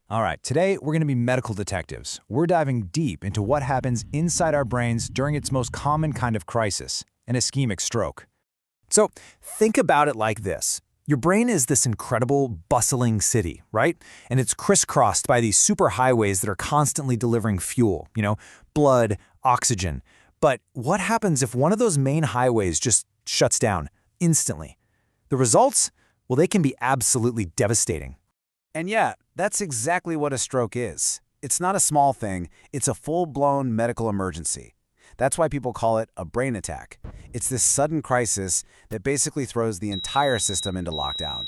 All right, today we're going to be medical detectives. We're diving deep into what happens inside our brains during its most common kind of crisis, an ischemic stroke. So think about it like this. Your brain is this incredible, bustling city, right? And it's crisscrossed by these superhighways that are constantly delivering fuel, blood, oxygen. But what happens if one of those main highways just shuts down instantly? The results? Well, they can be absolutely devastating. And yeah, that's exactly what a stroke is. It's not a small thing, it's a full-blown medical emergency. That's why people call it a brain attack. It's this sudden crisis that basically throws the entire system into lockdown.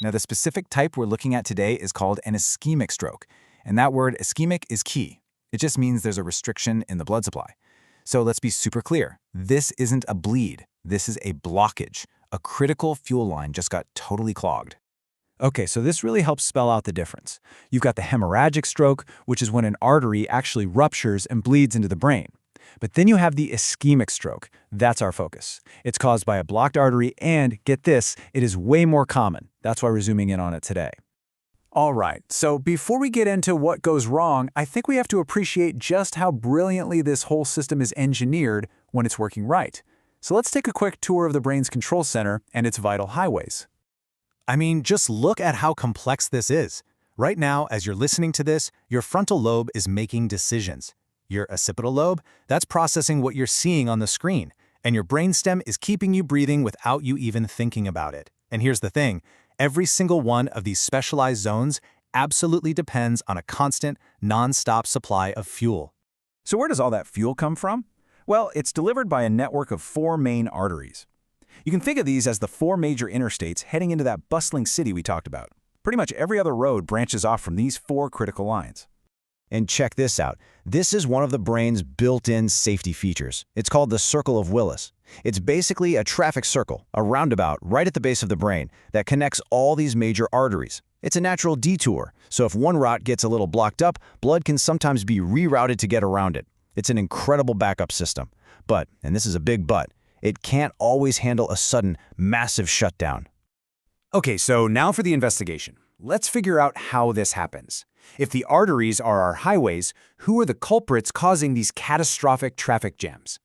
Now, the specific type we're looking at today is called an ischemic stroke. And that word ischemic is key. It just means there's a restriction in the blood supply. So let's be super clear. This isn't a bleed. This is a blockage. A critical fuel line just got totally clogged. Okay, so this really helps spell out the difference. You've got the hemorrhagic stroke, which is when an artery actually ruptures and bleeds into the brain. But then you have the ischemic stroke. That's our focus. It's caused by a blocked artery and, get this, it is way more common. That's why we're zooming in on it today. All right, so before we get into what goes wrong, I think we have to appreciate just how brilliantly this whole system is engineered when it's working right. So let's take a quick tour of the brain's control center and its vital highways. I mean, just look at how complex this is. Right now, as you're listening to this, your frontal lobe is making decisions. Your occipital lobe, that's processing what you're seeing on the screen. And your brainstem is keeping you breathing without you even thinking about it. And here's the thing, every single one of these specialized zones absolutely depends on a constant, non-stop supply of fuel. So where does all that fuel come from? Well, it's delivered by a network of 4 main arteries. You can think of these as the 4 major interstates heading into that bustling city we talked about. Pretty much every other road branches off from these 4 critical lines. And check this out. This is one of the brain's built-in safety features. It's called the circle of Willis. It's basically a traffic circle, a roundabout right at the base of the brain that connects all these major arteries. It's a natural detour, so if one route gets a little blocked up, blood can sometimes be rerouted to get around it. It's an incredible backup system. But, and this is a big but, it can't always handle a sudden, massive shutdown. Okay, so now for the investigation. Let's figure out how this happens. If the arteries are our highways, who are the culprits causing these catastrophic traffic jams?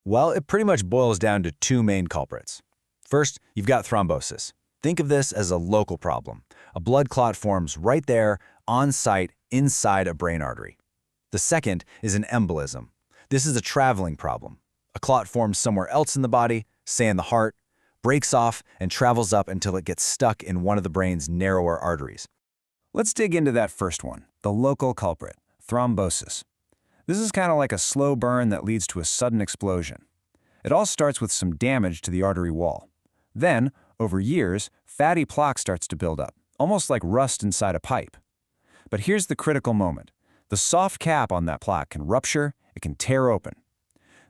Well, it pretty much boils down to 2 main culprits. First, you've got thrombosis. Think of this as a local problem. A blood clot forms right there, on site, inside a brain artery. The second is an embolism. This is a traveling problem. A clot forms somewhere else in the body, say in the heart, breaks off and travels up until it gets stuck in one of the brain's narrower arteries. Let's dig into that first one, the local culprit, thrombosis. This is kind of like a slow burn that leads to a sudden explosion. It all starts with some damage to the artery wall. Then, over years, fatty plaque starts to build up, almost like rust inside a pipe. But here's the critical moment. The soft cap on that plaque can rupture, it can tear open.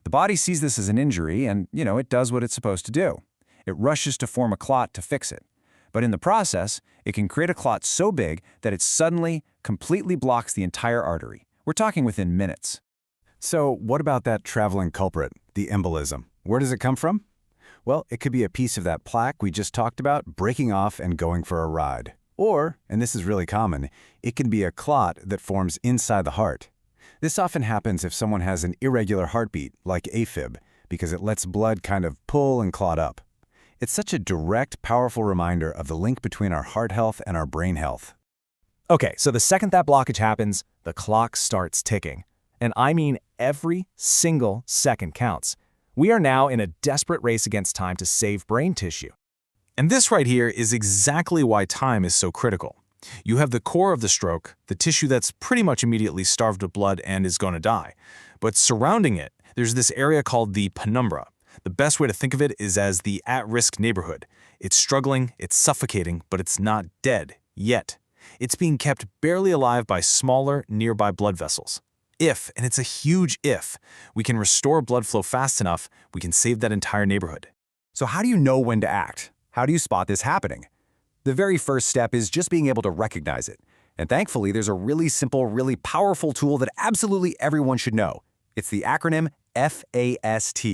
The body sees this as an injury and, it does what it's supposed to do. It rushes to form a clot to fix it. But in the process, it can create a clot so big that it suddenly, completely blocks the entire artery. We're talking within minutes. So what about that traveling culprit, the embolism? Where does it come from? Well, it could be a piece of that plaque we just talked about breaking off and going for a ride. Or, and this is really common, it can be a clot that forms inside the heart. This often happens if someone has an irregular heartbeat, like AFib, because it lets blood kind of pull and clot up. It's such a direct, powerful reminder of the link between our heart health and our brain health. Okay, so the second that blockage happens, the clock starts ticking. And I mean every single second counts. We are now in a desperate race against time to save brain tissue. And this right here is exactly why time is so critical. You have the core of the stroke, the tissue that's pretty much immediately starved of blood and is going to die. But surrounding it, there's this area called the penumbra. The best way to think of it is as the at-risk neighborhood. It's struggling, it's suffocating, but it's not dead yet. It's being kept barely alive by smaller, nearby blood vessels. If, and it's a huge if, we can restore blood flow fast enough, we can save that entire neighborhood. So how do you know when to act? How do you spot this happening? The very first step is just being able to recognize it. And thankfully, there's a really simple, really powerful tool that absolutely everyone should know. It's the acronym FAST.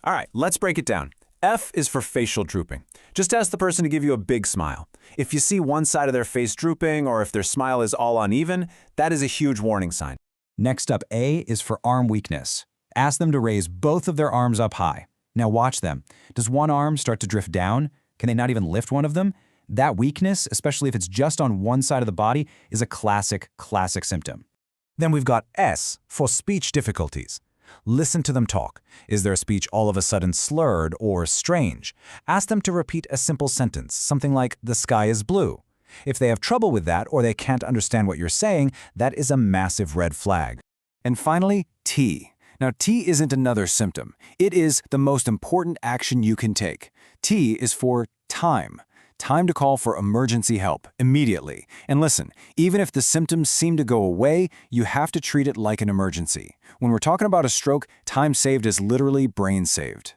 All right, let's break it down. F is for facial drooping. Just ask the person to give you a big smile. If you see one side of their face drooping or if their smile is all uneven, that is a huge warning sign. Next up, A is for arm weakness. Ask them to raise both of their arms up high. Now watch them. Does one arm start to drift down? Can they not even lift one of them? That weakness, especially if it's just on one side of the body, is a classic symptom. Then we've got S for speech difficulties. Listen to them talk. Is their speech all of a sudden slurred or strange? Ask them to repeat a simple sentence, something like, "The sky is blue." If they have trouble with that or they can't understand what you're saying, that is a massive red flag. And finally, T. Now, T isn't another symptom. It is the most important action you can take. T is for time. Time to call for emergency help immediately. And listen, even if the symptoms seem to go away, you have to treat it like an emergency. When we're talking about a stroke, time saved is literally brain saved.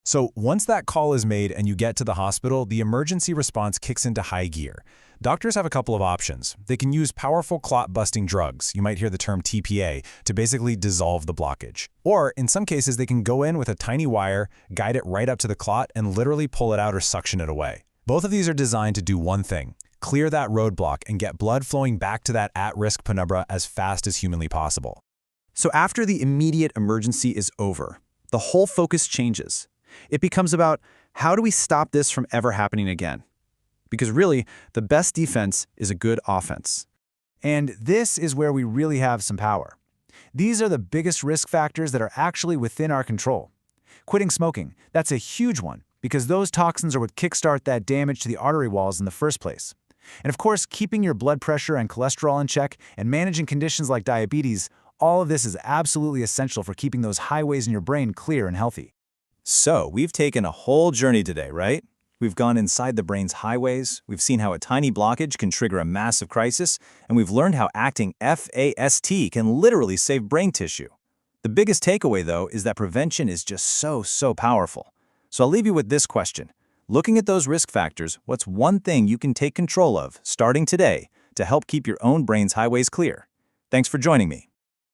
So once that call is made and you get to the hospital, the emergency response kicks into high gear. Doctors have a couple of options. They can use powerful clot-busting drugs, you might hear the term TPA, to basically dissolve the blockage. Or in some cases, they can go in with a tiny wire, guide it right up to the clot, and literally pull it out or suction it away. Both of these are designed to do one thing: clear that roadblock and get blood flowing back to that at-risk penumbra as fast as humanly possible. So after the immediate emergency is over, the whole focus changes. It becomes about, how do we stop this from ever happening again? Because really, the best defense is a good offense. And this is where we really have some power. These are the biggest risk factors that are actually within our control. Quitting smoking, that's a huge one, because those toxins are what kickstart that damage to the artery walls in the first place. And of course, keeping your blood pressure and cholesterol in check and managing conditions like diabetes, all of this is absolutely essential for keeping those highways in your brain clear and healthy. So, we've taken a whole journey today, right? We've gone inside the brain's highways, we've seen how a tiny blockage can trigger a massive crisis, and we've learned how acting fast can literally save brain tissue. The biggest takeaway, though, is that prevention is just so powerful. So I'll leave you with this question. Looking at those risk factors, what's one thing you can take control of, starting today, to help keep your own brain's highways clear? Thanks for joining me.